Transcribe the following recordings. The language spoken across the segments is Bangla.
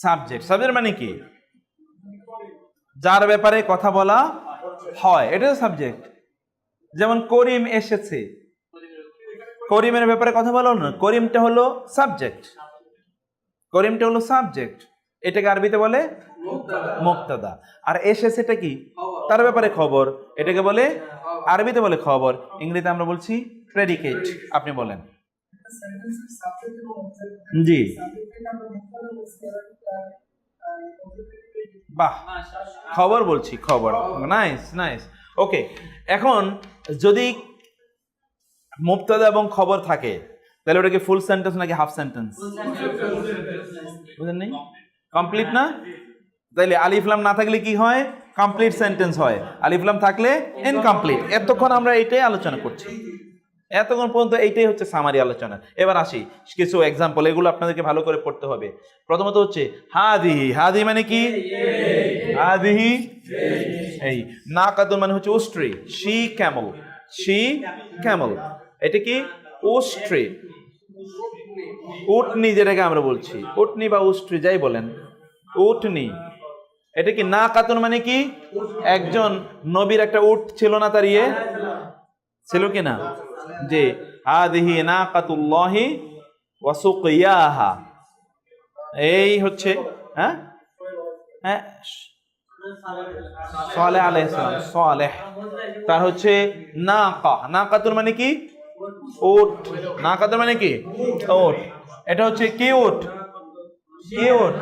সাবজেক্ট। সাবজেক্ট মানে কি? যার ব্যাপারে কথা বলা হয়, এটা সাবজেক্ট। যেমন করিম এসেছে, করিমের ব্যাপারে কথা বলো না, করিমটা হলো সাবজেক্ট, করিমটা হলো সাবজেক্ট। এটাকে আরবিতে বলে মুবতাদা। আর এসেছেটা কি? তার ব্যাপারে খবর, এটাকে বলে আরবিতে বলে খবর, ইংরেজিতে আমরা বলছি প্রেডিকেট। আপনি বলেন। জি, বাহ, খবর বলছি, খবর। নাইস নাইস, ওকে। এখন যদি মুবতাদা এবং খবর থাকে তাহলে ওটা কি ফুল সেন্টেন্স নাকি হাফ সেন্টেন্স? বুঝেন নাই? কমপ্লিট না? তাইলে আলিফ লাম না থাকলে কি হয়? কমপ্লিট সেন্টেন্স হয়। আলিফ লাম থাকলে ইনকমপ্লিট। এতক্ষণ আমরা এইটাই আলোচনা করছি, এতক্ষণ পর্যন্ত এইটাই হচ্ছে সামারি আলোচনা। এবার আসি কিছু এক্সাম্পল, এগুলো আপনাদেরকে ভালো করে পড়তে হবে। প্রথমত হচ্ছে হাদিহি। হাদি মানে কি? হাদিহি এই। নাকাতুন মানে হচ্ছে উষ্ট্রি। শি ক্যামেল, শি ক্যামেল, এটা কি? উষ্ট্রি, উটনি, যেটাকে আমরা বলছি উটনি বা উষ্ট্রি যাই বলেন, উটনি। এটা কি? নাকাতুন মানে কি? একজন নবীর একটা উট ছিল না, তার ইয়ে ছিল কিনা? যে হাদিহি নাকাতুল্লাহি ওয়া সুকিয়াহা, এই হচ্ছে হ্যাঁ হ্যাঁ সালেহ আলাইহিস সালাম, সালেহ, তার হচ্ছে নাকা। নাকাতুন মানে কি? উট। নাকাতুন মানে কি? উট। এটা হচ্ছে কি উট? কি উট?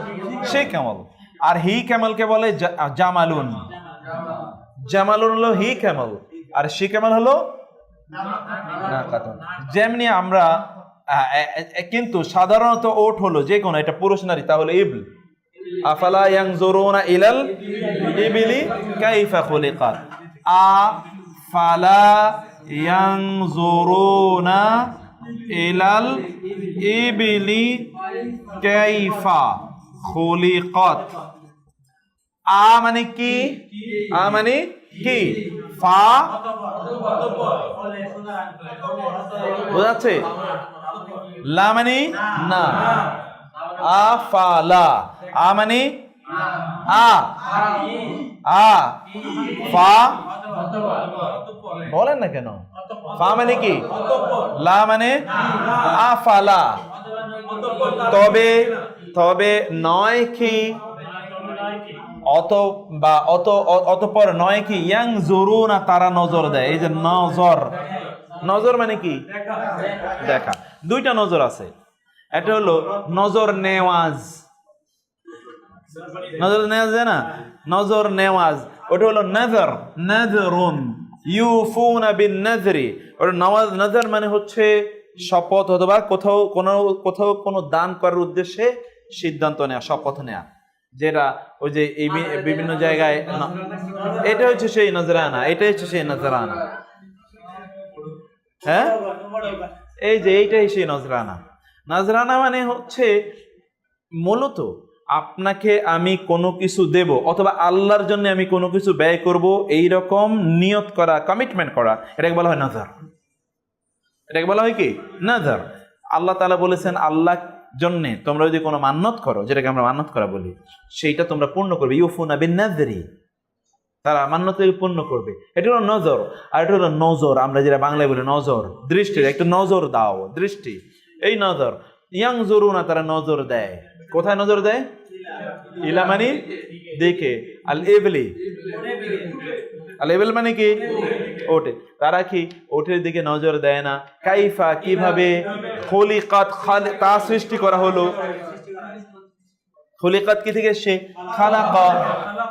সে ক্যামেল। আর হি ক্যামেলকে বলে জামালুন। জামালুন হলো হি ক্যামেল, আর শি ক্যামেল হলো নাকাতুন। যেমনি আমরা কিন্তু সাধারণত ওট হলো যে কোনো, এটা পুরুষ নারী, তাহলে ইবল। আফালা ইয়ানজুরুনা ইলাল ইবিলি কাইফা খুলিকাত। আফালা ইয়ানজুরুনা ইলাল ইবিলি কাইফা খুলিকাত। আ মানে কি? আ মানে কি? ফা, বোঝাচ্ছে? লা মানে না, আফালা। আ মানে আ, আ ফা, বলেন না কেন? ফা মানে কি? লা মানে আফালা। তবে তবে নয় কি? অত বা অতঃপর নয় কি? ইয়ানজুরুনা, তারা নজর দেয়। এই যে নজর, নজর মানে কি? দেখা। দুইটা নজর আছে, এটা হলো নজর নেওয়াজ, নজর নেওয়াজ যায় না, নজর নেওয়াজ, ওটা হলো নজর, নজরুন ইউফুনা বিন নজরি। ওটা নওয়াজ, নজর মানে হচ্ছে শপথ, অথবা কোথাও কোনো দান করার উদ্দেশ্যে সিদ্ধান্ত নেওয়া, শপথ নেওয়া, যেটা ওই যে এই বিভিন্ন জায়গায়, এটা হচ্ছে সেই নজরানা, এটা হচ্ছে সেই নজরানা। হ্যাঁ, এই যে এইটাই সেই নজরানা। নজরানা মানে হচ্ছে মূলত আপনাকে আমি কোনো কিছু দেব, অথবা আল্লাহর জন্য আমি কোনো কিছু ব্যয় করব, এই রকম নিয়ত করা, কমিটমেন্ট করা, এটাকে বলা হয় নজর। এটাকে বলা হয় কি? নজর। আল্লাহ তাআলা বলেছেন, আল্লাহ জন্য তোমরা যদি কোনো মান্নত করো, যেটাকে আমরা মান্নত করা বলি, সেইটা তোমরা পূর্ণ করবে। ইউফুনা বিন নাযরি, তারা মান্নত পূর্ণ করবে। এটা হলো নজর। আর এটা হলো নজর, আমরা যেটা বাংলায় বলি নজর, দৃষ্টির একটু নজর দাও, দৃষ্টি, এই নজর। ইয়ানজুরুনা, তারা নজর দেয়। কোথায় নজর দেয়? ইলা মানে দেখে, আল ইবলি, আল ইবল মানে কি? ওঠে। তারা কি ওঠের দিকে নজর দেয় না? কাইফা, কিভাবে? খুলিকাত, তা সৃষ্টি করা হলো। খুলিকাত কি থেকে এসছে? খালাকা,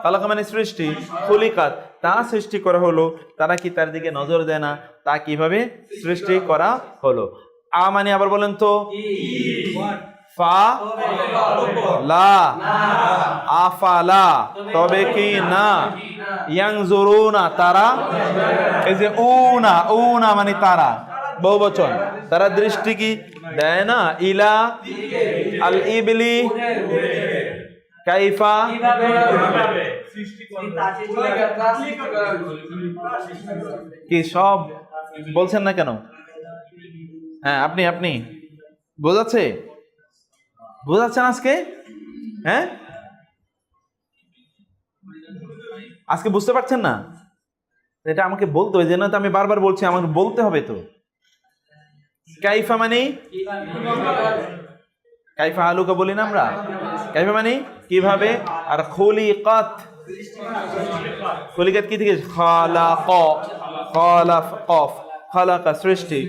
খালাকা মানে সৃষ্টি, খুলিকাত তা সৃষ্টি করা হলো। তারা কি তার দিকে নজর দেয় না? তা কিভাবে সৃষ্টি করা হলো। আ মানে আবার বলেন তো? ফা লা, আফালা, তবে কি না? ইয়ানজুরুনা, তারা, এই যে উনা, উনা মানে তারা, বহুবচন, তারা দৃষ্টি কি দেয় না? ইলা আল ইবলি কাইফা, কি সব বলছেন না কেন? হ্যাঁ, আপনি বোঝাচ্ছেন আজকে? হ্যাঁ, আজকে বুঝতে পারছেন না? এটা আমাকে বলতে হবে, যে না তো আমি বারবার বলছি, আমাকে বলতে হবে তো। কাইফা মানে কাইফা আলুকা বলি না আমরা, কাইফা মানে কিভাবে, আর খুলিকাত, খুলিকাত কি থেকে, খালাক, খালাফ কফ, খালাকা সৃষ্টি,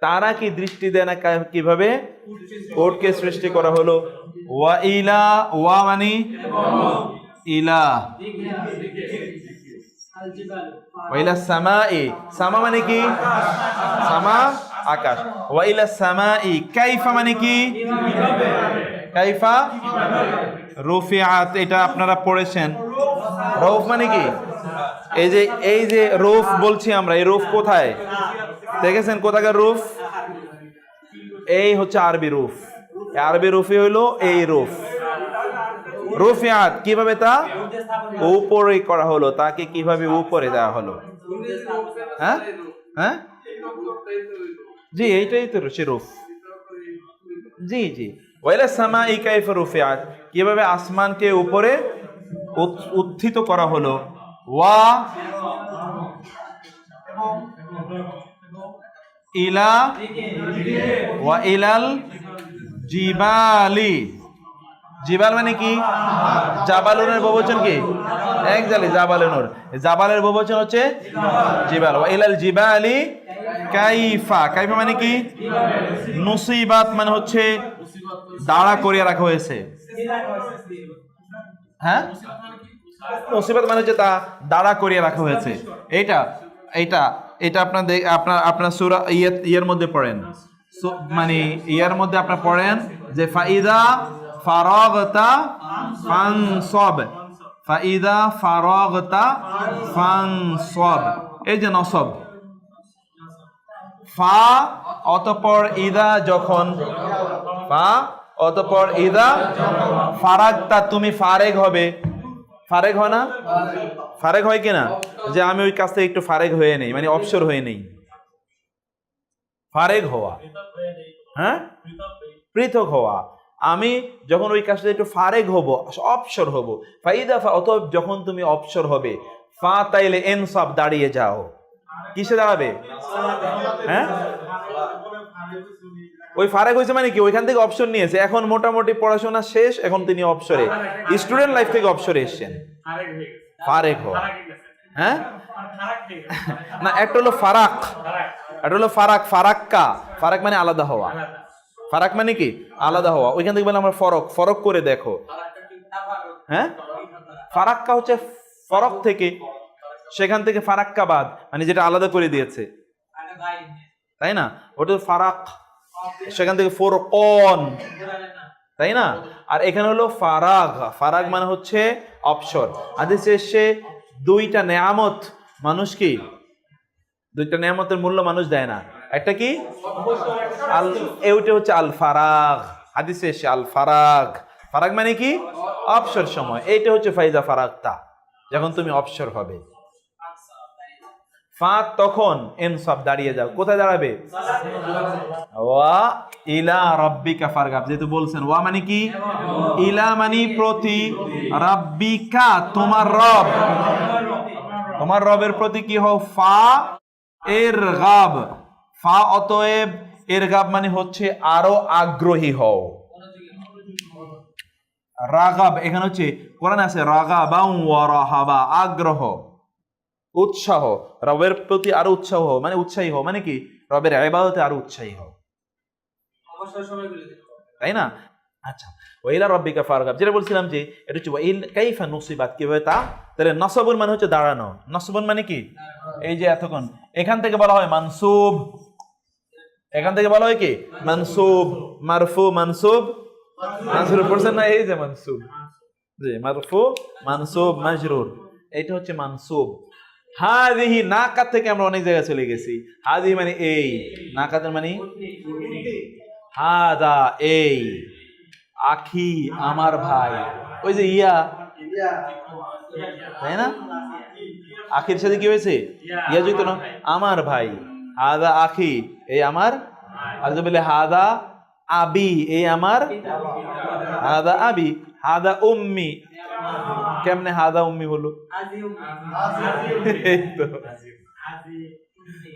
তারা কি দৃষ্টি দেয় না কিভাবে, ওটকে সৃষ্টি করা হলো। ওয়া ইলা, ওয়া মানে ইলা, ওয়াইলা সামাই, সামা মানে কি, সামা আকাশ, ওয়াইলা সামাই কাইফা মানে কি, কাইফা রুফিআত, এটা আপনারা পড়েছেন। রৌফ মানে কি, এই যে রুফ বলছি আমরা, এই রুফ কোথায় দেখেছেন, কোথাকার রুফ, এই হচ্ছে আরবি রুফ, আরবি রুফই হলো এই রুফ। রুফিআত কিভাবে, তা উপরে করা হলো, তাকে কিভাবে উপরে দেওয়া হলো। হ্যাঁ হ্যাঁ, জি এইটাই তো সে রুফ। জি জি, ওয়াইলা সামাই কাইফা রুফিআত, কিভাবে আসমানকে উপরে উত্থিত করা হলো। ওয়া ইলা, ওয়া ইলাল জিবালি, জিবাল মানে কি, জাবালুনের বহুবচন কি, এক জালি জাবালুনুর, জাবালের বহুবচন হচ্ছে জিবাল। ওয়া ইলাল জিবালি কাইফা, কাইফা মানে কি, নুসিবাত মানে হচ্ছে দাঁড়া করিয়ে রাখা হয়েছে। হ্যাঁ, মুসিবত মানে হচ্ছে তা দাঁড়া করিয়ে রাখা হয়েছে। এইটা এইটা এটা আপনার সূরা ইয়ের মধ্যে পড়েন, মানে ইয়ার মধ্যে আপনার পড়েন যে ফাইদা ফারাগতা ফানসব, ফাইদা ফারাগতা ফানসব, এই যে নসব, ফা অতঃপর ইদা, যখন ফা অতঃপর ইদা, ফারাগতা তুমি ফারেগ হবে, ফারেগ হয় না, ফারেগ হয় কিনা, যে আমি ওই কাজ থেকে একটু ফারেগ হয়ে নেই, মানে অবসর হয়ে নেই, ফারেগ হওয়া, হ্যাঁ পৃথক হওয়া, আমি যখন ওই কাজটা একটু ফারেগ হব, অবসর হব, ফাইদা ফা, অতএব যখন তুমি অবসর হবে, ফা তাইলে এনসাব দাঁড়িয়ে যাও, কিসে দাঁড়াবে, হ্যাঁ ওই ফারেক হয়েছে মানে কি, ওইখান থেকে অপশন নিয়েছে, এখন মোটামুটি পড়াশোনা শেষ, এখন তিনি অবসরে, স্টুডেন্ট লাইফ থেকে অবসরে এসেছেন, ফারেক হওয়া। হ্যাঁ না, একটা হলো ফারাক, একটা হলো ফারাক, ফারাক্কা, ফারাক মানে আলাদা হওয়া, ফারাক মানে কি আলাদা হওয়া, ওইখান থেকে বলে আমরা ফরক, ফরক করে দেখো। হ্যাঁ, ফারাক্কা হচ্ছে ফরক থেকে, সেখান থেকে ফারাক্কা বাদ, মানে যেটা আলাদা করে দিয়েছে, তাই না, ওটা ফারাক, সেখান থেকে ফোরকন, তাই না। আর এখানে হলো ফারাগ, ফারাগ মানে হচ্ছে অবসর। হাদিসে এসে দুইটা নেয়ামত মানুষ কি, দুইটা নেয়ামতের মূল্য মানুষ দেয় না, একটা কি আল, এইটা হচ্ছে আল ফারাগ, হাদিসে এসে আল ফারাগ, ফারাগ মানে কি অবসর সময়, এইটা হচ্ছে ফাইদা ফারাগতা, যখন তুমি অবসর হবে, ফা তখন এনসাব দাঁড়িয়ে যাও, কোথায় দাঁড়াবে, ওয়া ইলা রাব্বিকা ফারগাব, যেহেতু বলছেন ওয়া মানে কি, ইলা মানে প্রতি, রাব্বিকা তোমার রব, তোমার রবের প্রতি কি হও, ফা এর গাব, ফা অতএব এর গাব মানে হচ্ছে আরো আগ্রহী হও, রাগাব এখানে হচ্ছে কোরআনে আছে রাগাবা ওয়া রাহাবা, আগ্রহ উৎসাহ, রবের প্রতি আরো উৎসাহ হও, মানে উৎসাহী হও, মানে কি রবের ইবাদতে আরো উৎসাহী হও, তাই না। আচ্ছা, ওয়াইলা রাব্বিকা ফারগাব, যেটা বলছিলাম যে এটা হচ্ছে ওয়াইল কাইফা নুসিবাত, কিভাবে তা, তাহলে নসবুন মানে হচ্ছে দাঁড়ানো, নসবুন মানে কি, এই যে এতক্ষণ এখান থেকে বলা হয় মানসুব, এখান থেকে বলা হয় কি মানসুব, মারফু মানসুব মাজরুর, পড়ছেন না, এই যে মানসুব, জি মারফু মানসুব মাজরুর, এটা হচ্ছে মানসুব। হাদিহি, নাকাত থেকে আমরা অনেক জায়গায় চলে গেছি, হাদিহি মানে এই, নাকাতের মানে হাদা এই, আখি আমার ভাই, ওই যে ইয়া, তাই না, আখির সাথে কি হয়েছে ইয়া যুক্ত না, আমার ভাই, হাদা আখি এই আমার, আর বলে হাদা আবি এই আমার, হাদা আবি, হাদা উম্মি, কেমনে হাদা উম্মি হলো? এই তো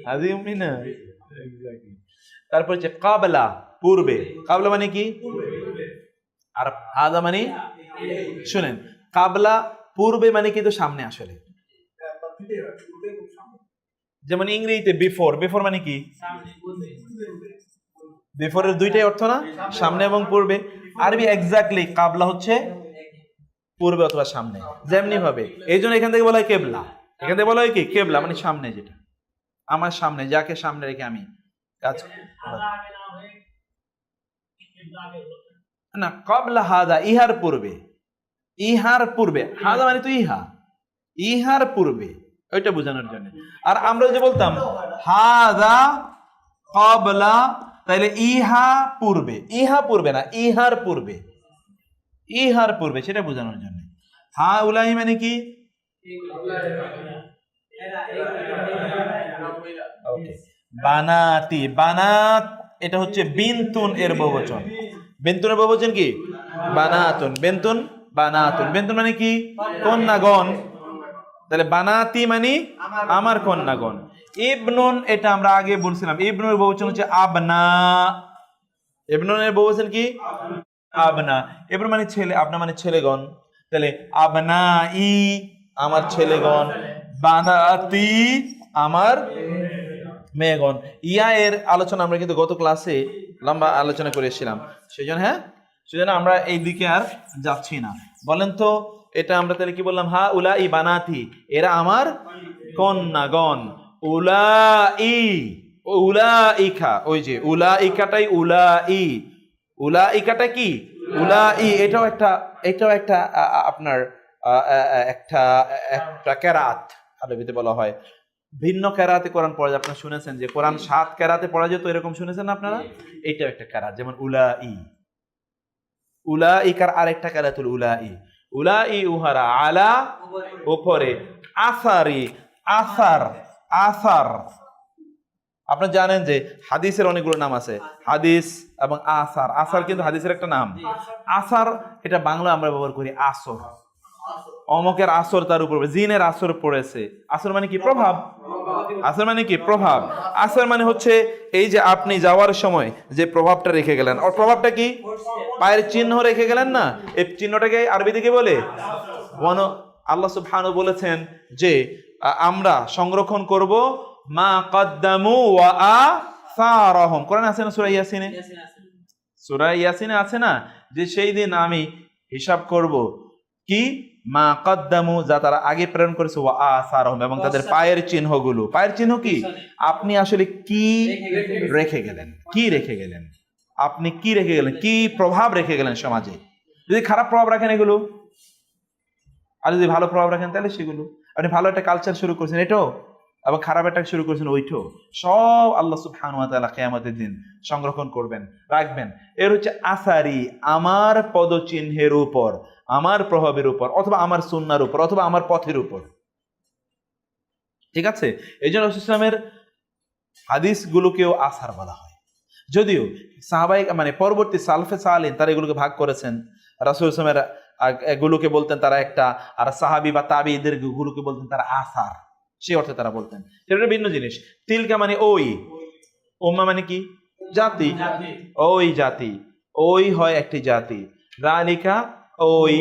হাজি উম্মি না, এক্স্যাক্টলি। তারপর হচ্ছে কাবলা, পূর্বে। কাবলা মানে কি? আর হাদা মানে, শুনেন, কাবলা পূর্বে মানে কিন্তু সামনে আসলে। যেমন ইংরেজিতে বিফোর, বিফোর মানে কি? বিফোরের দুইটাই অর্থ না, সামনে এবং পূর্বে। আরবি এক্স্যাক্টলি কাবলা হচ্ছে পূর্বে অথবা সামনে, যেমনি ভাবে। এই জন্য এখান থেকে বলা হয় কেবলা, এখান থেকে বলা হয় কি কেবলা মানে সামনে, যেটা আমার সামনে, যাকে সামনে রেখে আমি কাজ। না, কাবলা হাদা ইহার পূর্বে, ইহার পূর্বে, হাদা মানে তো ইহা, ইহার পূর্বে, ওইটা বোঝানোর জন্য। আর আমরা যে বলতাম হাদা কাবলা, তাইলে ইহা পূর্বে, ইহা পূর্বে না, ইহার পূর্বে, ইহার পূর্বে, সেটা বোঝানোর জন্য। হা উলাই মানে কি? বানাতি, বানাত এটা হচ্ছে বিনতুন এর বহুবচন। বিনতুনের বহুবচন কি? বানাতুন। বেন্তুন, বানাতুন। বেন্তুন মানে কি? কন্যাগণ। তাহলে বানাতি মানে আমার কন্যাগণ। ইবনুন, এটা আমরা আগে বলছিলাম, ইবনুর বহুবচন হচ্ছে আবনা। ইবনুনের বহুবচন কি? আবনা। ইবনুন মানে ছেলে, আবনা মানে ছেলেগণ। তাহলে আবনা ই আমার ছেলেগণ, বানাতি আমার মেয়েগণ। ইয়া এর আলোচনা আমরা কিন্তু গত ক্লাসে লম্বা আলোচনা করে এসেছিলাম, সেই জন্য সেজন্য আমরা এই দিকে আর যাচ্ছি না। বলেন তো এটা আমরা তাহলে কি বললাম? হা উলা ই বানাতি, এরা আমার কন্যাগণ। উলা ই, উলা ইখা, ওই যে উলা ইকাটাই উলা ই, উলা ইকাটা কি? উলা ই। এটাও একটা আপনার একটা একটা কেরাত আরবিতে বলা হয়। ভিন্ন কেরাতে কোরআন পড়া যায়, আপনারা শুনেছেন যে কোরআন 7 কেরাতে পড়া যেত, এরকম শুনেছেন আপনারা? এইটাও একটা কেরাত, যেমন উলা ই, উলা ইকার আরেকটা কেরাত হলো উলা ই। উলা ই উহারা, আলা উপরে, আসারি, আসার, আসার। আপনারা জানেন যে হাদিসের অনেকগুলো নাম আছে, হাদিস এবং আসার। আসার কিন্তু হাদিসের একটা নাম। আসার এটা বাংলা আমরা ব্যবহার করি আসর, অমকের আসর তার উপর, জিনের আসর পড়েছে। আসর মানে কি? প্রভাব। আসর মানে কি? প্রভাব। আসর মানে হচ্ছে এই যে আপনি যাওয়ার সময় যে প্রভাবটা রেখে গেলেন, আর প্রভাবটা কি? পায়ের চিহ্ন রেখে গেলেন না, এই চিহ্নটাকে আরবিতে কি বলে? আল্লাহ সুবহানাহু বলেছেন যে আমরা সংরক্ষণ করব মা কদ্দামু ওয়া আসারহুম। কোরআনে আছে না সূরা ইয়াসিনে? সূরা ইয়াসিনে আছে না যে সেই দিন আমি হিসাব করব কি? মা কদ্দামু, যা তারা আগে প্রেরণ করেছে, ওয়া আসারহুম, এবং তাদের পায়ের চিহ্নগুলো। পায়ের চিহ্ন কি? আপনি আসলে কি রেখে গেলেন, কি রেখে গেলেন, আপনি কি রেখে গেলেন, কি প্রভাব রেখে গেলেন সমাজে। যদি খারাপ প্রভাব রাখেন এগুলো, আর যদি ভালো প্রভাব রাখেন তাহলে সেগুলো। আপনি ভালো একটা কালচার শুরু করছেন এটাও, আবার খারাপ একটা শুরু করেছেন ওইটাও, সব আল্লাহ সুবহানাহু ওয়া তাআলা কিয়ামতের দিন সংরক্ষণ করবেন, রাখবেন। এর হচ্ছে আসারি, আমার পদচিহ্নের উপর, আমার প্রভাবের উপর, অথবা আমার সুন্নাহর উপর, অথবা আমার পথের উপর। ঠিক আছে? এই জন্য রাসূল ইসলামের হাদিসগুলোকেও আসার বলা হয়। যদিও সাহাবাই মানে পরবর্তী সালফে সালিন তারা এগুলোকে ভাগ করেছেন। রাসূল ইসলামের এগুলোকে বলতেন তারা একটা, আর সাহাবী বা তাবিঈদের গুলোকে বলতেন তারা আসার, সেই অর্থে তারা বলতেন। সেটা ভিন্ন জিনিস। তিলকা মানে ওই, উম্মাহ মানে কি? জাতি, ওই জাতি, ওই হয় একটি জাতি। যালিকা ওই,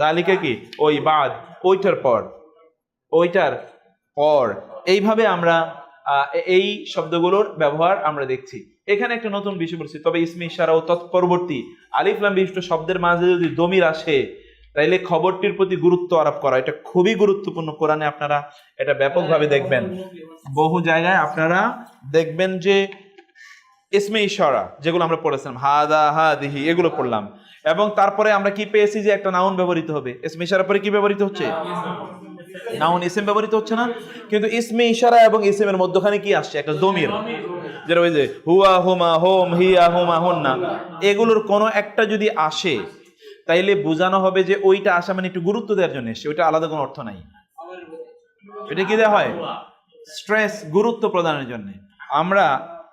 যালিকা কি? ওই, বাদ ওইটার পর, ওইটার পর। এইভাবে আমরা এই শব্দগুলোর ব্যবহার আমরা দেখছি। এখানে একটা নতুন বিষয় বলছি, তবে ইসমে ইশারা ও তৎপরবর্তী আলিফ লাম বিশিষ্ট শব্দের মাঝে যদি দমির আসে, তাইলে খবরটির প্রতি গুরুত্ব আরোপ করা, এটা খুবই গুরুত্বপূর্ণ। কোরআনে আপনারা এটা ব্যাপকভাবে দেখবেন, বহু জায়গায় আপনারা দেখবেন যে ইসমে ইশারা যেগুলো আমরা পড়েছিলাম, হাদা হাদিহি, এগুলো পড়লাম, এবং তারপরে আমরা কি পেয়েছি যে একটা নাউন ব্যবহৃত হবে। ইসমে ইশারার পরে কি ব্যবহৃত হচ্ছে? নাউন, ইসম ব্যবহৃত হচ্ছে না, কিন্তু ইসমে ইশারা এবং ইসমের মধ্যখানে কি আসছে? একটা দমির, যেটা ওই যে হুয়া হুমা হোম, হিয়া হুমা হুন্না, এগুলোর কোনো একটা যদি আসে তাইলে বোঝানো হবে যে ওইটা আসা মানে একটু গুরুত্ব দেওয়ার জন্য এসছে, ওইটা আলাদা কোনো অর্থ নাই। এটা কি দেওয়া হয়? স্ট্রেস, গুরুত্ব প্রদানের জন্য। আমরা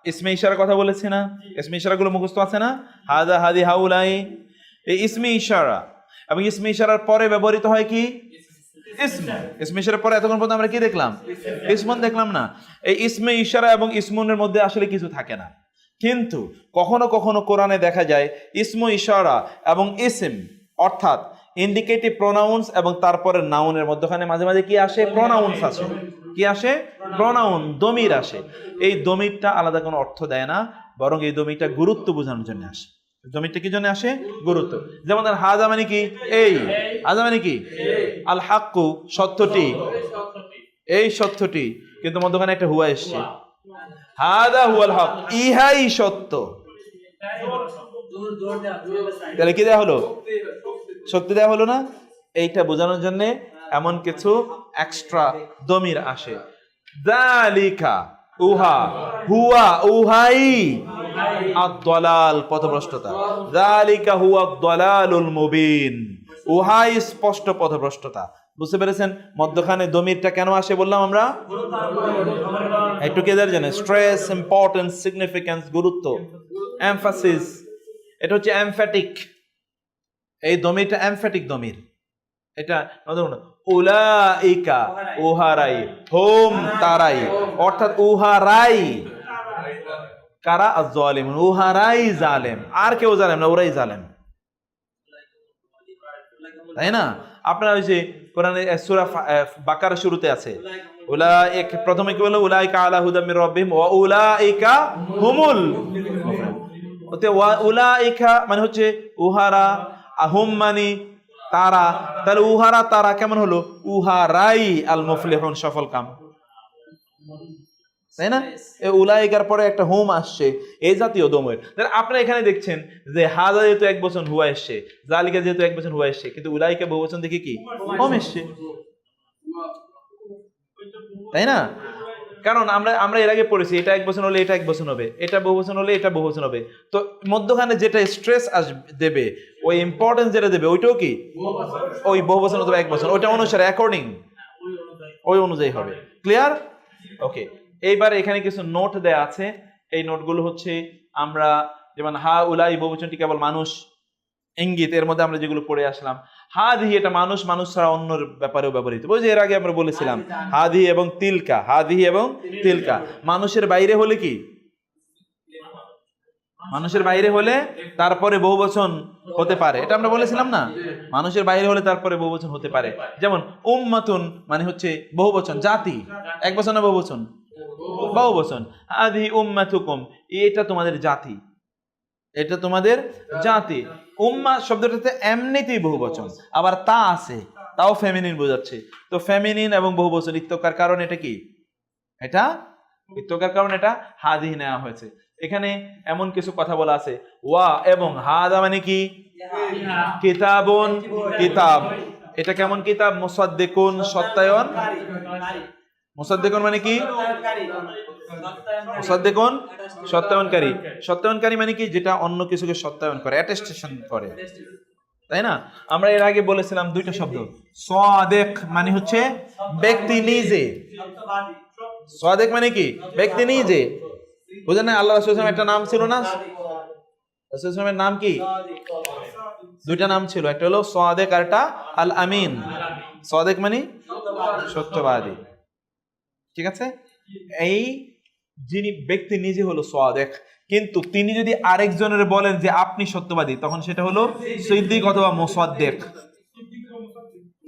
ইসমে ইশারার কথা বলেছি না? ইসমে ইশারাগুলো মুখস্থ আছে না? হাদা হাদি হাউলাই, এই ইসমে ইশারা এবং ইসমে ইশারার পরে ব্যবহৃত হয় কি ইসম। ইসমে ইশারার পরে এতক্ষণ পর্যন্ত আমরা কি দেখলাম? ইসমন দেখলাম না? এই ইসমে ইশারা এবং ইসমনের মধ্যে আসলে কিছু থাকে না, কিন্তু কখনো কখনো কোরআনে দেখা যায় ইসম ইশারা এবং ইসম অর্থাৎ ইন্ডিকেটিভ প্রোনাউন্স এবং তারপরে নাউনের মধ্যখানে মাঝে মাঝে কি আসে? প্রোনাউন্স আসে। কি আসে? প্রোনাউন, দমির আসে। এই দমিরটা আলাদা কোনো অর্থ দেয় না, বরং এই দমিরটা গুরুত্ব বোঝানোর জন্য আসে। দমিরটা কি জন্য আসে? গুরুত্ব। যেমন হাজা মানে কি? এই। হাজা মানে কি? আল হাক্কু, সত্যটি। এই সত্যটি, কিন্তু মধ্যখানে একটা হুয়া এসছে, হাদা হুয়াল হক, ইহাই সত্য। তাহলে কি দেয়া হলো? শক্তি দেয়া হলো না? এইটা বোঝানোর জন্য এমন কিছু এক্সট্রা দমির আসে। যালিকা, উহা, হুয়া, উহাই আদ-দালাল, পথভ্রষ্টতা। যালিকা হুয়া আদ-দালালুল মুবিন, উহাই স্পষ্ট পথভ্রষ্টতা। বুঝতে পেরেছেন মধ্যখানে দমিরটা কেন আসে বললাম আমরা? একটু কেদার জানে স্ট্রেস, ইম্পর্টেন্স, সিগনিফিকেন্স, গুরুত্ব, এমফাসিস। এটা হচ্ছে এমফ্যাটিক। এই দমিরটা এমফ্যাটিক দমির। এটা উলাইকা, উহারাই, হোম তারাই, অর্থাৎ উহারাই কারা? আয-যালিমুন, উহারাই জালেম, আর কেউ জালেম না, ওরাই জালেম। তাই না? আপনারা ওই যে কোরআনে সূরা বাকারা শুরুতে আছে উলাইক, প্রথমে কি বলে? উলাইকা আলা হুদাম মির রাব্বিহিম ওয়া উলাইকা হুমুল মুফলিহুন। ওতে ওয়া উলাইকা মানে হচ্ছে উহারা, আহুম মানে তারা। তাহলে উহারা তারা কেমন হলো? উহারাই আল মুফলিহুন, সফল কাম। তাই না? এই উলাইকার পরে একটা হুম আসছে, এই জাতীয় দমের। আপনারা এখানে দেখছেন যে হাজা যেহেতু এক বচন হুয়া এসছে, জালিকা যেহেতু এক বচন হুয়া এসছে, কিন্তু উলাইকা বহুবচন দেখে কি হুম এসছে। তাই না? কারণ আমরা এর আগে পড়েছি এটা এক বচন হলে এটা এক বচন হবে, এটা বহুবচন হলে এটা বহুবচন হবে। তো মধ্যখানে যেটা স্ট্রেস দেবে, ওই ইম্পর্টেন্স যেটা দেবে, ওইটাও কি ওই বহুবচন অথবা এক বচন, ওইটা অনুসারে অ্যাকর্ডিং ওই অনুযায়ী হবে। ক্লিয়ার? ওকে। এইবার এখানে কিছু নোট দেয়া আছে। এই নোটগুলো হচ্ছে আমরা যেমন হা উলাই বহুবচনটি কেবল মানুষ ইঙ্গিত, এর মধ্যে আমরা যেগুলো পড়ে আসলাম। হাদি এটা মানুষ, মানুষ ছাড়া অন্যর ব্যাপারেও ব্যবহৃত। ওই যে এর আগে আমরা বলেছিলাম হাদি এবং তিলকা, হাদি এবং তিলকা মানুষের বাইরে হলে কি? মানুষের বাইরে হলে তারপরে বহুবচন হতে পারে, এটা আমরা বলেছিলাম না? মানুষের বাইরে হলে তারপরে বহুবচন হতে পারে। যেমন উম্মাতুন মানে হচ্ছে বহুবচন, জাতি। এক বচন না বহুবচন? বহুবচন। আদি উম্মাতুকুম, এটা তোমাদের জাতি, এটা তোমাদের জাতি। উম্মা শব্দটাতে এমনিতেই বহুবচন, আবার তা আছে, তাও ফেমিনিন বোঝাচ্ছে। তো ফেমিনিন এবং বহুবচন ইত্তকার কারণ এটা কি? এটা ইত্তকার কারণ এটা হাদি নেওয়া হয়েছে। এখানে এমন কিছু কথা বলা আছে, ওয়া এবং হাদা মানে কি? কিতাবুন, কিতাব। এটা কেমন কিতাব? মুসাদ্দিকুন, সত্যায়ন। মুসাদ্দিকুন মানে কি? মুসাদ্দিকুন সত্যায়নকারী। সত্যায়নকারী মানে কি? যেটা অন্য কিছুকে সত্যায়ন করে, অ্যাটেস্টেশন করে। তাই না? আমরা এর আগে বলেছিলাম দুইটা শব্দ। সাদিক মানে হচ্ছে ব্যক্তি নিজে। সাদিক মানে কি? ব্যক্তি নিজে। বুঝেন না? আল্লাহ রাসূল সাল্লাল্লাহু আলাইহি ওয়াসাল্লাম একটা নাম ছিল না? রাসূল সাল্লাল্লাহু আলাইহি ওয়াসাল্লামের নাম কি? দুইটা নাম ছিল, একটা হলো সাদিক আর একটা আল আমিন। সাদিক মানে সত্যবাদী। ঠিক আছে? এই যিনি ব্যক্তি নিজে হলো সাদিক, কিন্তু তিনি যদি আরেকজনের বলেন যে আপনি সত্যবাদী, তখন সেটা হলো সিদ্দিক অথবা মুসাদ্দিক।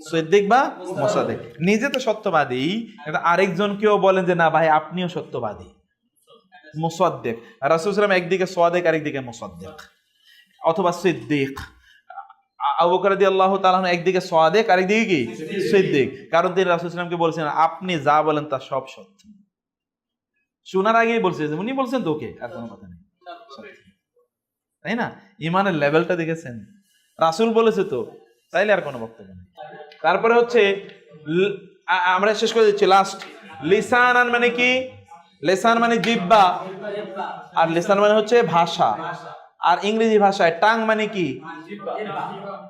সিদ্দিক বা মুসাদ্দিক। নিজে তো সত্যবাদী, কিন্তু আরেকজনকেও বলেন যে না ভাই আপনিও সত্যবাদী, মুসাদ্দিক। রাসূল সাল্লাল্লাহু আলাইহি ওয়াসাল্লাম একদিকে সাদিক আরেকদিকে মুসাদ্দিক অথবা সিদ্দিক। আবু বকর রাদিয়াল্লাহু তাআলা একদিকে সাদিক আরেকদিকে কি সিদ্দিক, কারণ তিনি রাসূল সাল্লাল্লাহু আলাইহি ওয়াসাল্লামকে বলেছেন আপনি যা বলেন তা সব সত্য। শোনার আগেই বলছে, উনি বলছেন তো ওকে, আর কোনো কথা নেই। তাই না? ইমানের লেভেলটা দেখেছেন? রাসূল বলেছে তো, তাইলে আর কোনো বক্তব্য নেই। তারপরে হচ্ছে আমরা শেষ করে দিচ্ছি লাস্ট। লিসানান মানে কি? লিসান মানে জিহ্বা, আর লিসান মানে হচ্ছে ভাষা। আর ইংরেজি ভাষায় টাং মানে কি?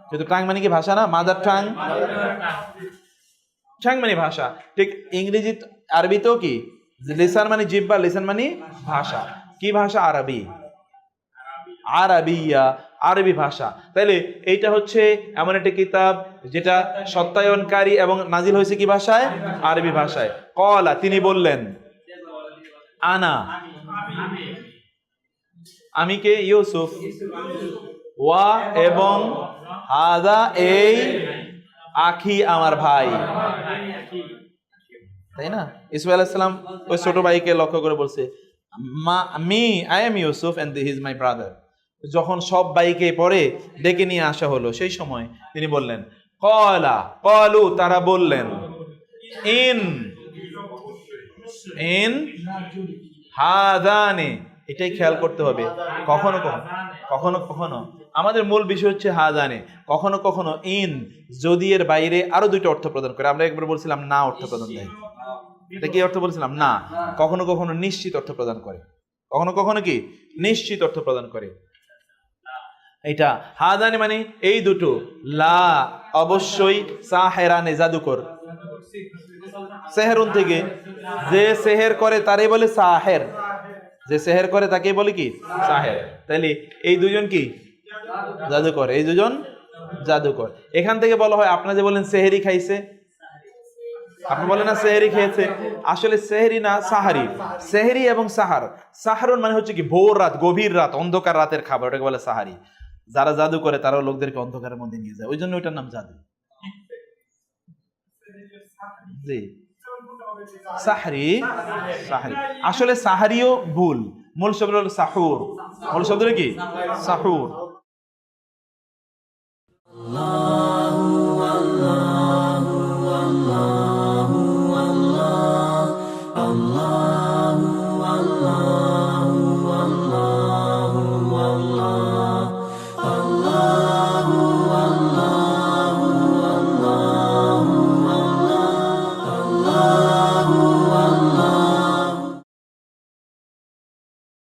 কিন্তু টাং মানে কি ভাষা না? Mother tongue. টাং মানে ভাষা। ঠিক ইংরেজি আরবিতেও কি লিসান মানে জিহ্বা, লিসান মানে ভাষা। কি ভাষা? আরবি। আরবিয়া। আরবি ভাষা। তাইলে এইটা হচ্ছে এমন একটা কিতাব যেটা সত্যায়নকারী এবং নাজিল হয়েছে কি ভাষায়? আরবি ভাষায়। ক্বালা, তিনি বললেন, আনা, আমি কে? ইউসুফ, ওয়া এবং হাদা এই, আখি আমার ভাই, তাই না? ইউসুফ আলাইহিস সালাম ওই ছোট ভাইকে লক্ষ্য করে বলছে, I am Yusuf and he is my brother. যখন সব ভাইকে পরে ডেকে নিয়ে আসা হলো, সেই সময় তিনি বললেন, ক্বালা, ক্বালু, তারা বললেন, ইন ইন হাদানে, এটাই খেয়াল করতে হবে। কখনো কখনো কখনো আমাদের মূল বিষয় হচ্ছে হাদানে, কখনো কখনো ইন যদি এর বাইরে আরো দুইটা অর্থ প্রদান করে। আমরা একবার বলছিলাম না অর্থ প্রদান দেয়, এটা কি অর্থ বলছিলাম? না। কখনো কখনো নিশ্চিত অর্থ প্রদান করে, কখনো কখনো কি নিশ্চিত অর্থ প্রদান করে। এটা হাদানি মানে এই দুটো, লা অবশ্যই, সাহেরানে জাদুকর, সেহেরুন থেকে, যে সেহের করে তারই বলে সাহের, যে সেহের করে তাকে বলে কি? সাহের। তাইলে এই দুজন কি? জাদুকর, এই দুজন জাদুকর। এখান থেকে বলা হয়, আপনারা যে বলেন সেহেরি খাইছে, আপনি বলেন না সেহেরি খেয়েছে, আসলে সেহেরি না, সাহারি। সেহেরি এবং সাহার, সাহারুন মানে হচ্ছে কি ভোর রাত, গভীর রাত, অন্ধকার রাতের খাবার, ওটাকে বলে সাহারি। যারা জাদু করে তারাও লোকদেরকে অন্ধকারের মধ্যে নিয়ে যায়, ওই জন্য ওইটার নাম জাদু। জি, সাহরি, সাহরি। আসলে সাহারিও ভুল, মূল শব্দ হলো সাহুর, মূল শব্দ কি? সাহুর।